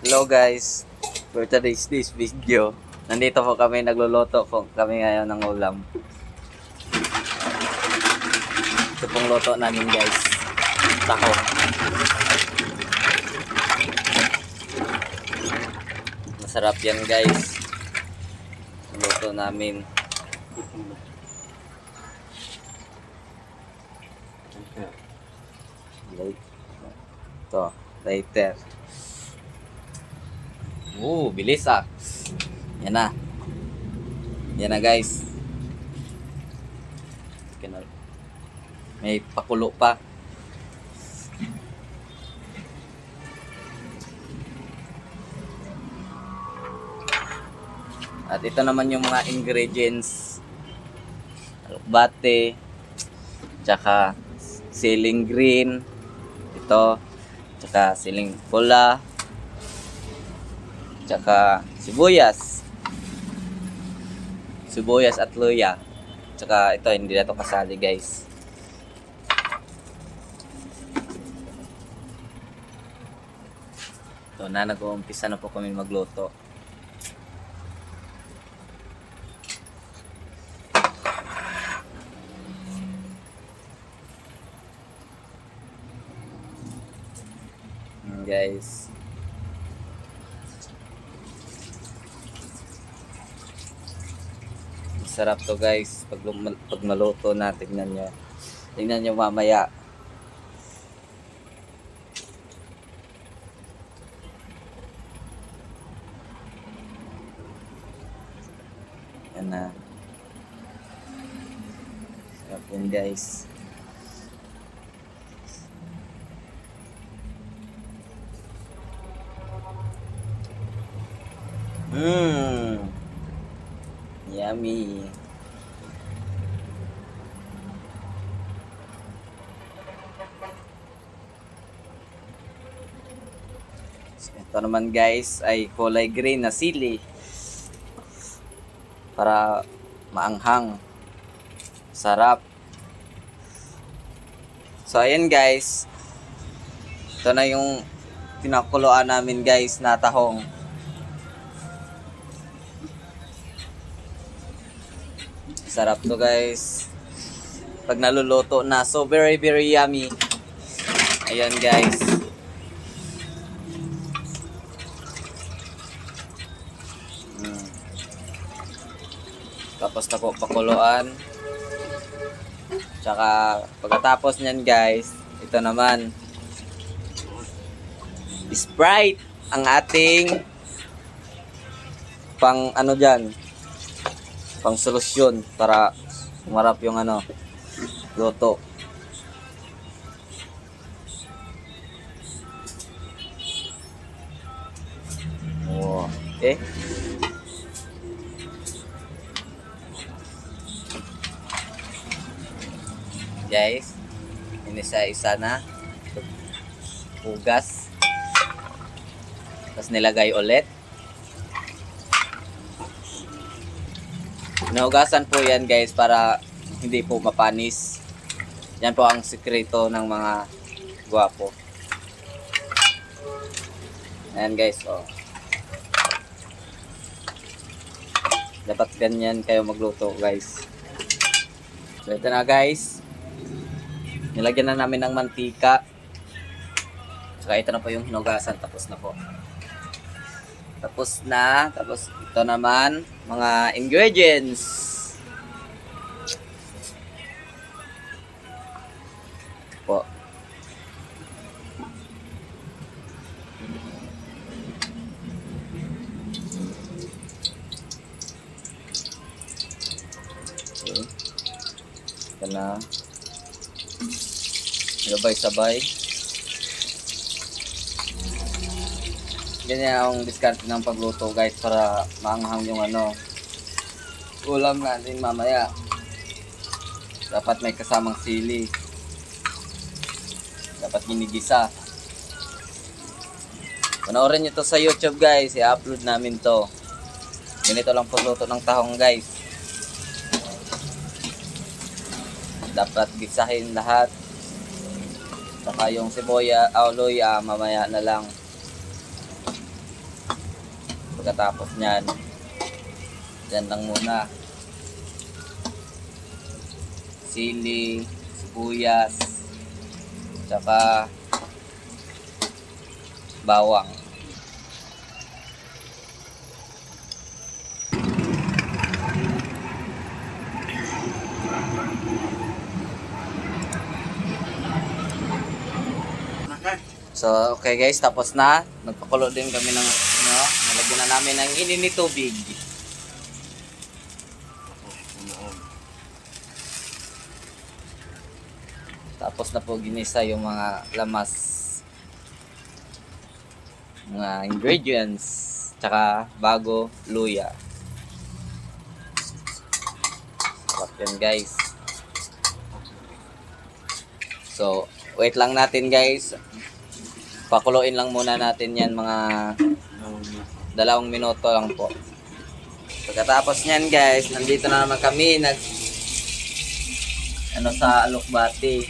Hello guys, for today's video, nandito po kami, nagluluto po kami ngayon ng ulam. Ito pong luto namin guys, tahong. Masarap yan guys, luto namin. Ito, later. Bilis ah. Yan na. Yan na guys. May pakulo pa. At ito naman yung mga ingredients. Alokbate, tsaka siling green, ito, tsaka siling pula, tsaka sibuyas at luya, tsaka ito hindi na ito kasali guys. Ito na, nag-uumpisa na po kami magluto. Guys, sarap to guys pag maluto na. Tingnan nyo mamaya. Yan na, sarap yun guys. Yummy. So, ito naman guys ay kulay green na sili para maanghang, sarap. So ayan guys, ito na yung pinakuluan namin guys na tahong. Sarap to guys pag naluluto na, so very yummy. Ayan guys, tapos na po pakuluan. Tsaka pagkatapos nyan guys, ito naman Sprite, ang ating pang ano dyan, pang solusyon para umarap yung luto. Okay. Guys, inisa-isa na hugas, tapos nilagay ulit. Nahugasan po yan guys para hindi po mapanis. Yan po ang sikreto ng mga gwapo. Ayan guys, oh. Dapat ganyan kayo magluto guys. So ito na guys, nilagyan na namin ng mantika. Saka ito na po yung hinugasan, tapos na po. Tapos ito naman mga ingredients. Po. Okay. Ito na. Sabay-sabay. Ganyan ang diskarte ng pagluto guys para maanghang yung ulam natin mamaya. Dapat may kasamang sili, dapat ginigisa. Panoorin nyo to sa YouTube guys, i-upload namin to. Ganito lang pagluto ng tahong guys. Dapat gisahin lahat. Saka yung siboya, luya, mamaya na lang. Pagkatapos nyan, yan lang muna. Sili, sibuyas, tsaka bawang. So, okay guys, tapos na. Nagpakulo din kami ng, nalagyan na namin ng ininit tubig. Tapos na po ginisa yung mga lamas, mga ingredients, tsaka bago, luya. Sarap yan guys. So, wait lang natin guys. Pakuloyin lang muna natin yan mga 2 minuto lang po. Pagkatapos nyan guys, nandito na naman kami sa alokbati.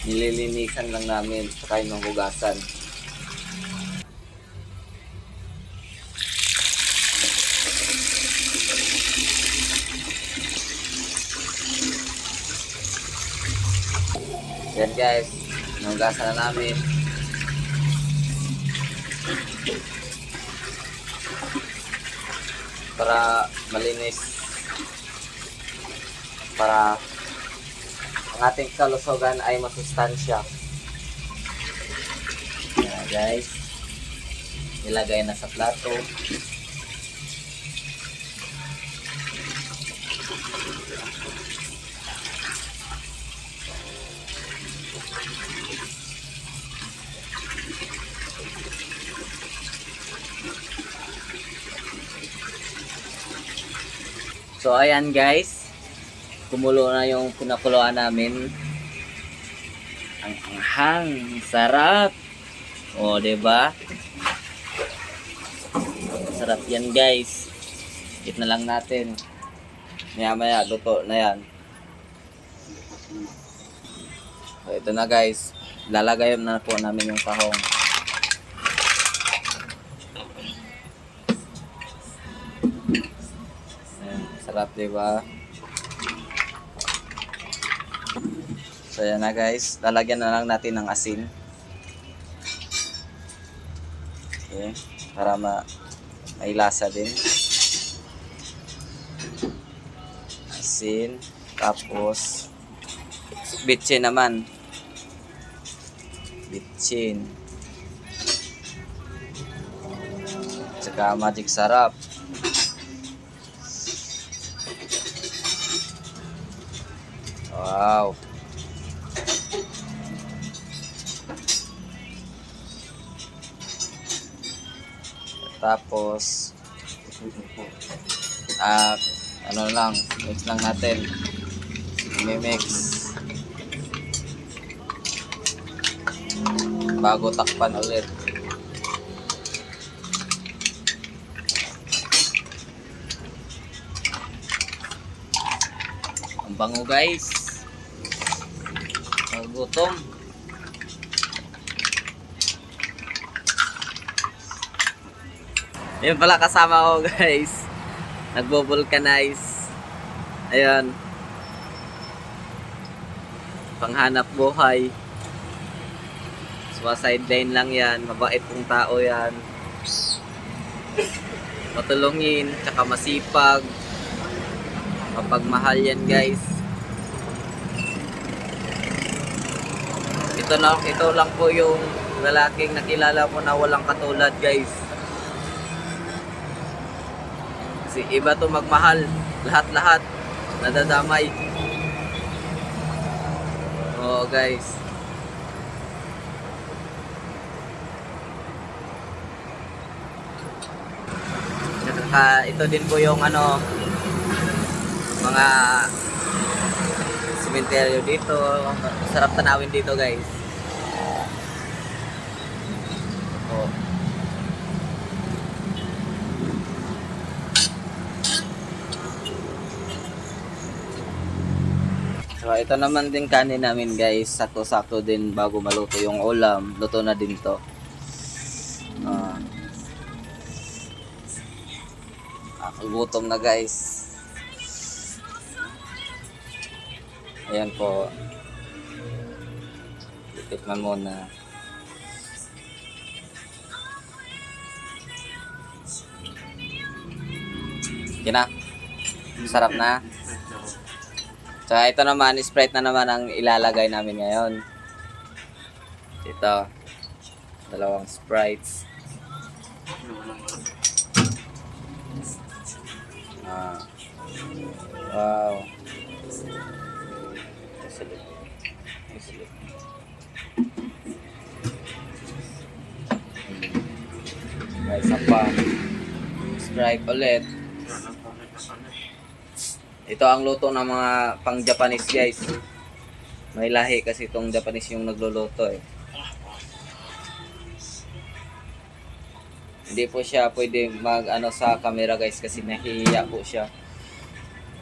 Nililinisan lang namin saka yung hugasan. Yan guys, hugasan na namin. Para malinis, para ang ating kalusugan ay masustansya. Ayan guys, ilagay na sa plato. So ayan guys, kumulo na yung pinakuluan namin. Ang anghang, sarap. O, diba? Sarap yan guys. Hit na lang natin. Maya luto na yan. So ito na guys, lalagay na po namin yung tahong. Sarap, diba? So yan na guys, lalagyan na lang natin ng asin. Okay, para may lasa din. Asin, tapos bitchin naman. Bitchin. Tsaka magic sarap. Wow. Tapos ano lang, mix lang natin. I-mix bago takpan ulit. Ang bango guys. Gutom. Yan pala kasama ko guys. Nagbo-vulcanize. Ayan. Panghanap buhay. Sideline lang yan. Mabait pong tao yan. Matulungin. Tsaka masipag. Mapagmahal yan guys. Ito lang po yung lalaking nakilala ko na walang katulad guys. Kasi iba to magmahal. Lahat-lahat nadadamay. Oo guys. Ito din po yung mga sementeryo dito. Sarap tanawin dito guys. Oh. So ito naman din kanin namin guys. Sakto-sakto din bago maluto yung ulam. Luto na din to. Gutom na guys. Ayan po. Tikman muna. Yun na. Sarap na. So ito naman, Sprite na naman ang ilalagay namin ngayon. Ito. Dalawang Sprites. Wow. Guys, apa. Sprite ulit. Ito ang luto ng mga pang Japanese guys. May lahi kasi itong Japanese yung nagluluto eh. Hindi po siya pwede mag sa camera guys kasi nahihiya po siya.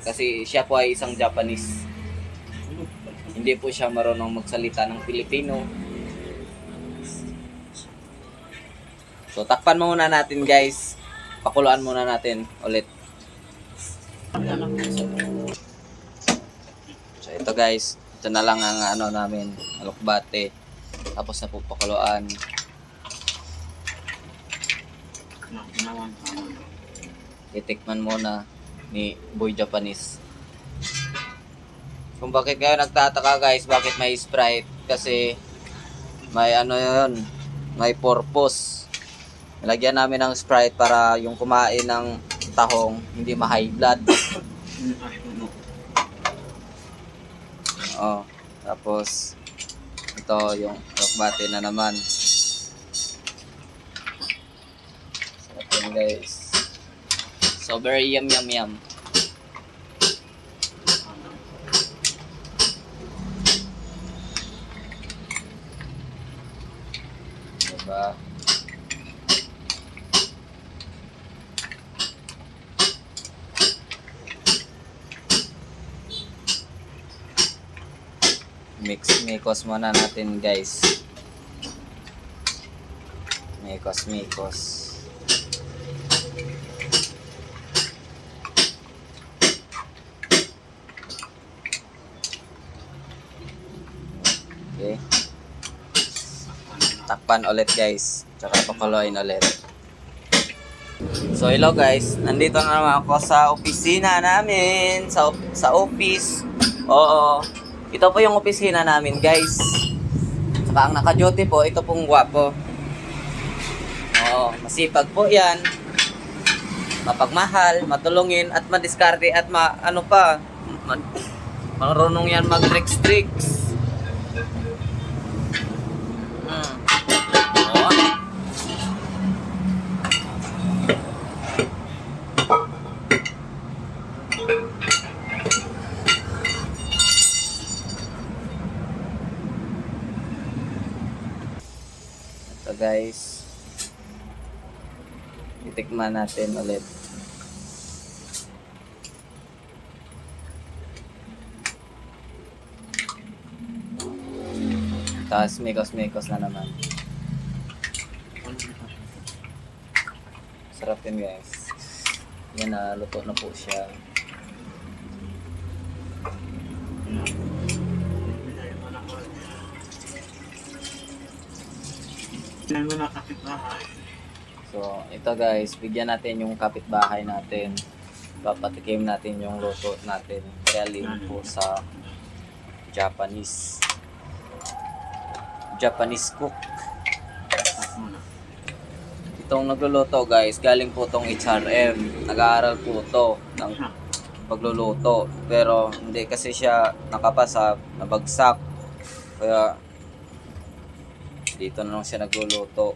Kasi siya po ay isang Japanese. Hindi po siya marunong magsalita ng Pilipino. So takpan muna natin guys. Pakuluan muna natin ulit. So ito guys, ito na lang ang namin, alokbate. Tapos na po pakuluan. Itikman muna ni Boy Japanese. Kung bakit kayo nagtataka guys, bakit may Sprite? Kasi may yun, may purpose. Nilagyan namin ng Sprite para yung kumain ng tahong hindi ma-high blood. Oh, tapos ito yung alokbate na naman. Sarap yun guys. So very yum. Diba? Mix muna natin guys. Mix. Okay. Takpan ulit guys. Tsaka pakuluin ulit. So hello guys. Nandito na naman ako sa opisina namin. Sa office. Oo. Ito po yung opisina namin guys. Saka ang naka-duty po, ito pong gwapo. Oo, masipag po yan. Mapagmahal, matulungin, at madiskarte, at marunong yan mag-tricks. Oo. So guys, titikman natin ulit. Tapos mekos na naman. Sarap yun guys. Yan na, luto na po siya. So, ito guys, bigyan natin yung kapitbahay natin. Papatikim natin yung luto natin. Galing po sa Japanese cook. Itong nagluluto guys, galing po tong HRM. Nag-aaral po to ng pagluluto. Pero hindi kasi siya nakapasa, nabagsak. Kaya dito na lang siya nagluluto.